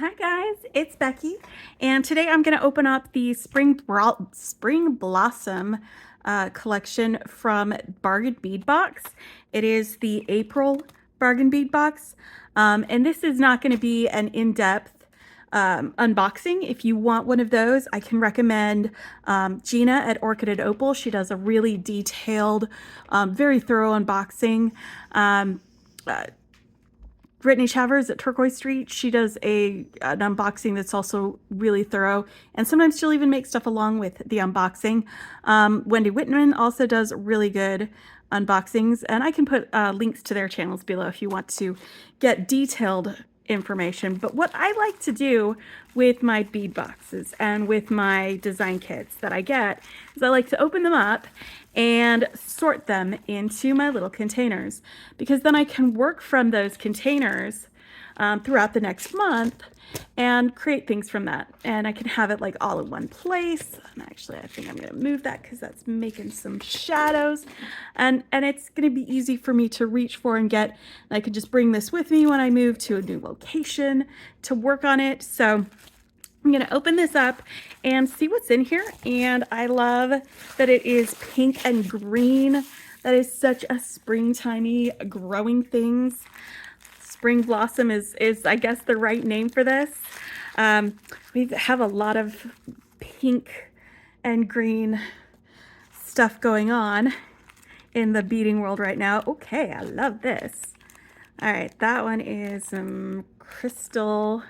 Hi guys, it's Becky, and today I'm going to open up the Spring Blossom collection from Bargain Bead Box. It is the April Bargain Bead Box, and this is not going to be an in-depth unboxing. If you want one of those, I can recommend Gina at Orchid and Opal. She does a really detailed, very thorough unboxing. Brittany Chavers at Turquoise Street, she does an unboxing that's also really thorough, and sometimes she'll even make stuff along with the unboxing. Wendy Whitman also does really good unboxings, and I can put links to their channels below if you want to get detailed information. But what I like to do with my bead boxes and with my design kits that I get is I like to open them up and sort them into my little containers, because then I can work from those containers throughout the next month and create things from that. And I can have it like all in one place. And actually, I think I'm going to move that because that's making some shadows. And it's going to be easy for me to reach for and get. And I can just bring this with me when I move to a new location to work on it. So I'm going to open this up and see what's in here. And I love that it is pink and green. That is such a springtimey growing things. Spring Blossom is I guess the right name for this. We have a lot of pink and green stuff going on in the beading world right now. Okay, I love this. All right, that one is some crystal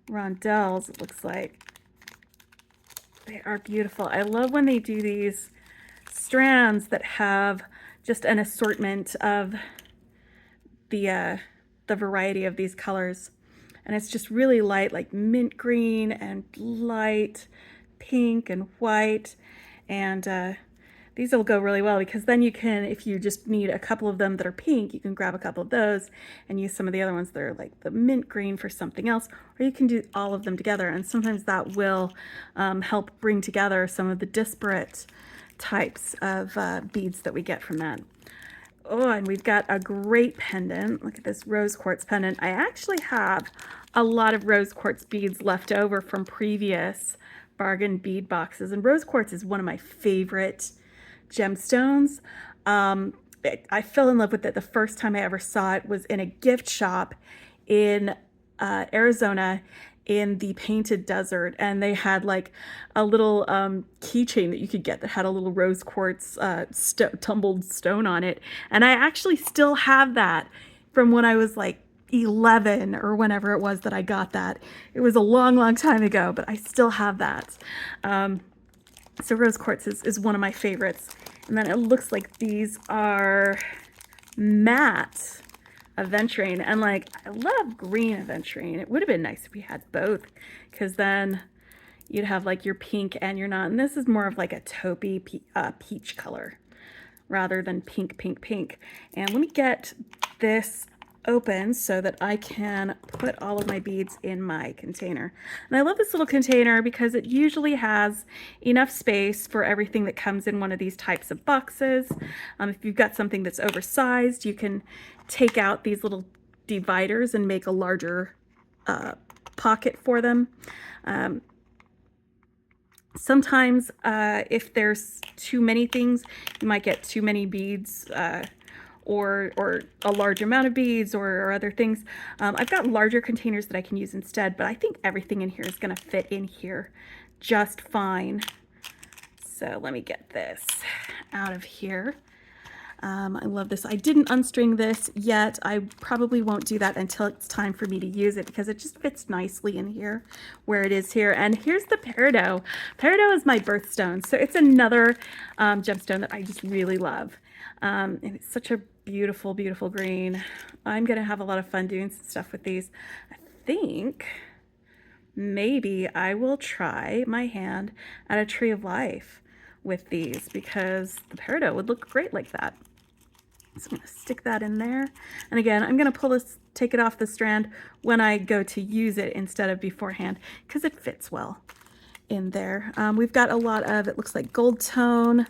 rondelles, it looks like. They are beautiful. I love when they do these strands that have just an assortment of the variety of these colors, and it's just really light, like mint green and light pink and white, and these will go really well, because then you can, if you just need a couple of them that are pink, you can grab a couple of those and use some of the other ones that are like the mint green for something else, or you can do all of them together, and sometimes that will help bring together some of the disparate types of beads that we get from that. Oh, and we've got a great pendant. Look at this rose quartz pendant. I actually have a lot of rose quartz beads left over from previous bargain bead boxes, and rose quartz is one of my favorite gemstones. I fell in love with it the first time I ever saw it was in a gift shop in Arizona, in the Painted Desert, and they had like a little keychain that you could get that had a little rose quartz tumbled stone on it, and I actually still have that from when I was like 11 or whenever it was that I got that. It was a long time ago, but I still have that. So rose quartz is one of my favorites. And then it looks like these are matte aventurine, and like I love green aventurine. It would have been nice if we had both, because then you'd have like your pink and your not. And this is more of like a taupey peach color rather than pink. And let me get this open so that I can put all of my beads in my container. And I love this little container because it usually has enough space for everything that comes in one of these types of boxes. If you've got something that's oversized, you can take out these little dividers and make a larger pocket for them. Sometimes if there's too many things, you might get too many beads, or a large amount of beads, or other things. I've got larger containers that I can use instead, but I think everything in here is going to fit in here just fine. So let me get this out of here. I love this. I didn't unstring this yet. I probably won't do that until it's time for me to use it, because it just fits nicely in here where it is here. And here's the peridot. Peridot is my birthstone, so it's another gemstone that I just really love. And it's such a beautiful green. I'm gonna have a lot of fun doing some stuff with these. I think maybe I will try my hand at a tree of life with these, because the peridot would look great like that. So I'm going to stick that in there. And again, I'm going to pull this, take it off the strand when I go to use it instead of beforehand, because it fits well in there. We've got a lot of, it looks like gold tone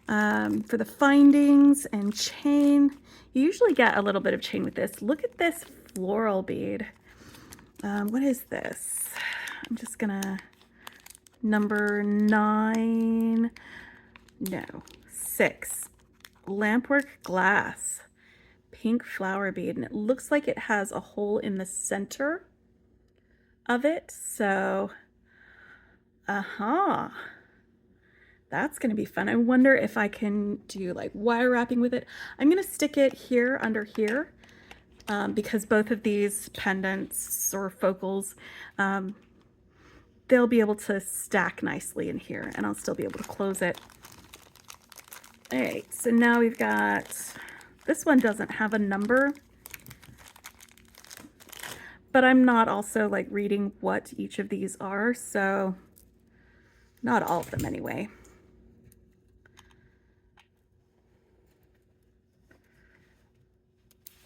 for the findings, and chain. You usually get a little bit of chain with this. Look at this floral bead. What is this? I'm just gonna number 9, no, 6, lampwork glass, pink flower bead, and it looks like it has a hole in the center of it, so that's gonna be fun. I wonder if I can do like wire wrapping with it. I'm gonna stick it here under here because both of these pendants or focals, they'll be able to stack nicely in here, and I'll still be able to close it. All right, so now we've got, this one doesn't have a number, but I'm not also like reading what each of these are, so not all of them anyway.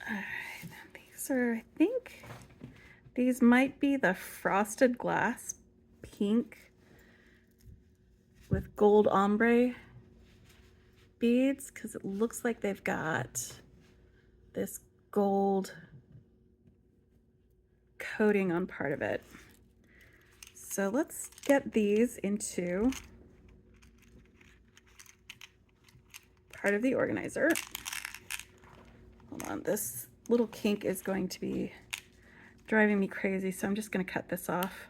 All right, these are, I think, these might be the frosted glass pink with gold ombre beads, because it looks like they've got this gold coating on part of it. So let's get these into part of the organizer. Hold on, this little kink is going to be driving me crazy, so I'm just going to cut this off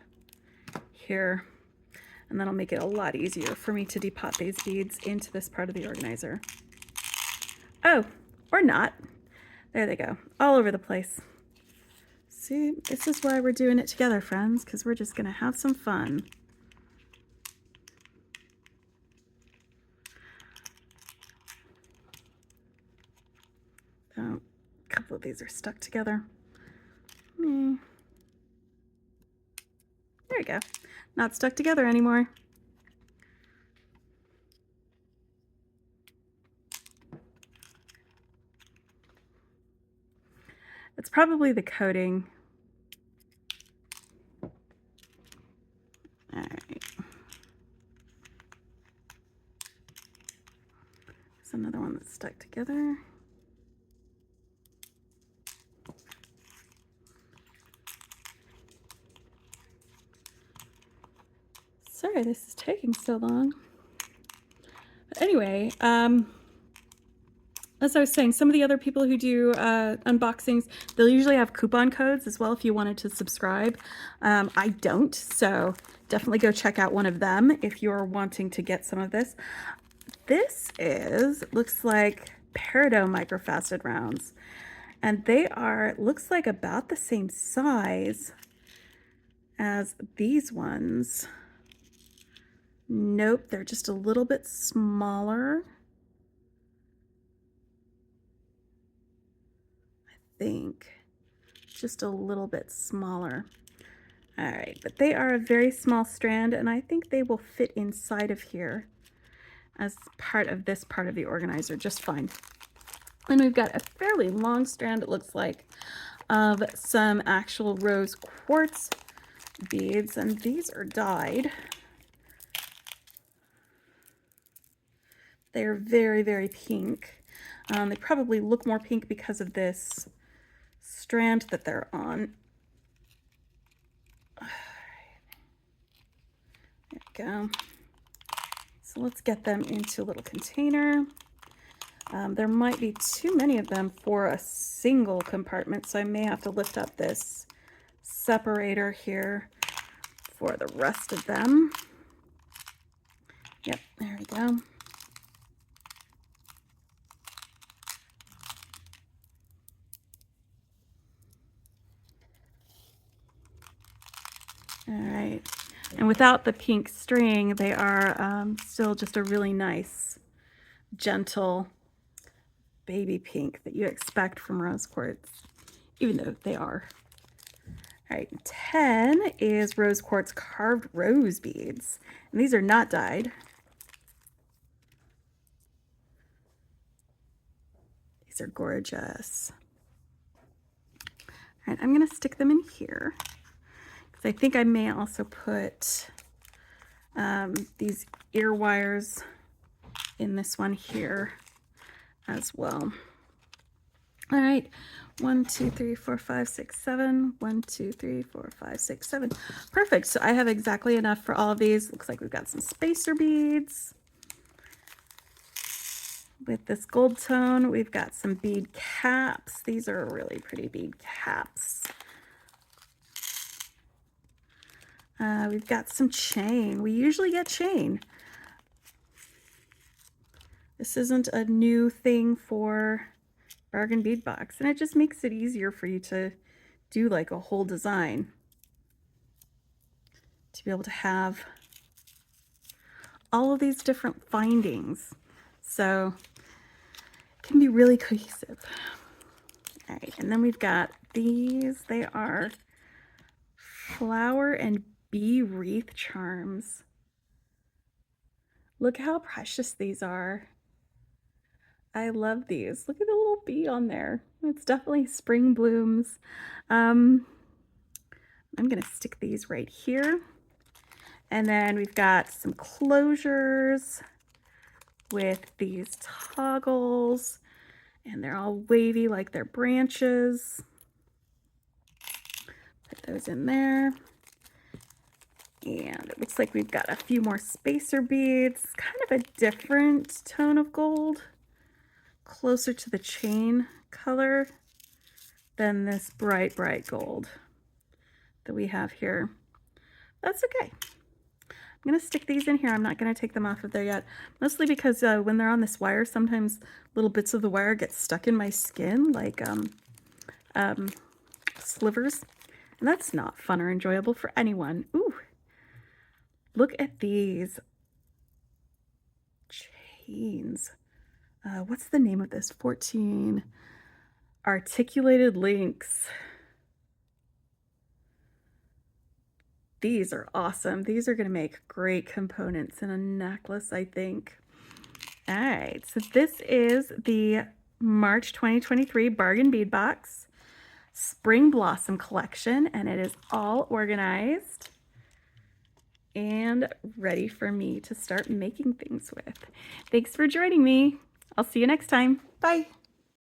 here, and that'll make it a lot easier for me to depot these beads into this part of the organizer. Oh, or not. There they go, all over the place. See, this is why we're doing it together, friends, because we're just going to have some fun. Oh, a couple of these are stuck together. There we go. Not stuck together anymore. It's probably the coating. All right. There's another one that's stuck together. Sorry, this is taking so long. But anyway, as I was saying, some of the other people who do unboxings, they'll usually have coupon codes as well if you wanted to subscribe. I don't, so definitely go check out one of them if you're wanting to get some of this. This is, looks like peridot microfaceted rounds, and they are, looks like about the same size as these ones. Nope, they're just a little bit smaller. Think just a little bit smaller. All right, but they are a very small strand, and I think they will fit inside of here as part of this part of the organizer just fine. And we've got a fairly long strand, it looks like, of some actual rose quartz beads, and these are dyed. They're very, very pink. They probably look more pink because of this strand that they're on. There we go. So let's get them into a little container. There might be too many of them for a single compartment, so I may have to lift up this separator here for the rest of them. Yep, there we go. All right, and without the pink string, they are still just a really nice, gentle baby pink that you expect from rose quartz, even though they are. All right, 10 is rose quartz carved rose beads, and these are not dyed. These are gorgeous. All right, I'm gonna stick them in here. I think I may also put these ear wires in this one here as well. All right, 1, 2, 3, 4, 5, 6, 7. 1, 2, 3, 4, 5, 6, 7. Perfect. So I have exactly enough for all of these. Looks like we've got some spacer beads. With this gold tone, we've got some bead caps. These are really pretty bead caps. We've got some chain. We usually get chain. This isn't a new thing for Bargain Bead Box, and it just makes it easier for you to do like a whole design. To be able to have all of these different findings. So it can be really cohesive. All right, and then we've got these. They are flower and bee wreath charms. Look how precious these are. I love these. Look at the little bee on there. It's definitely spring blooms. I'm gonna stick these right here. And then we've got some closures with these toggles, and they're all wavy like they're branches. Put those in there. And it looks like we've got a few more spacer beads, kind of a different tone of gold, closer to the chain color than this bright, bright gold that we have here. That's okay. I'm going to stick these in here. I'm not going to take them off of there yet, mostly because when they're on this wire, sometimes little bits of the wire get stuck in my skin, like slivers, and that's not fun or enjoyable for anyone. Ooh. Look at these chains. What's the name of this? 14 articulated links. These are awesome. These are going to make great components in a necklace, I think. All right, so this is the March 2023 Bargain Bead Box Spring Blossom Collection, and it is all organized and ready for me to start making things with. Thanks for joining me. I'll see you next time. Bye.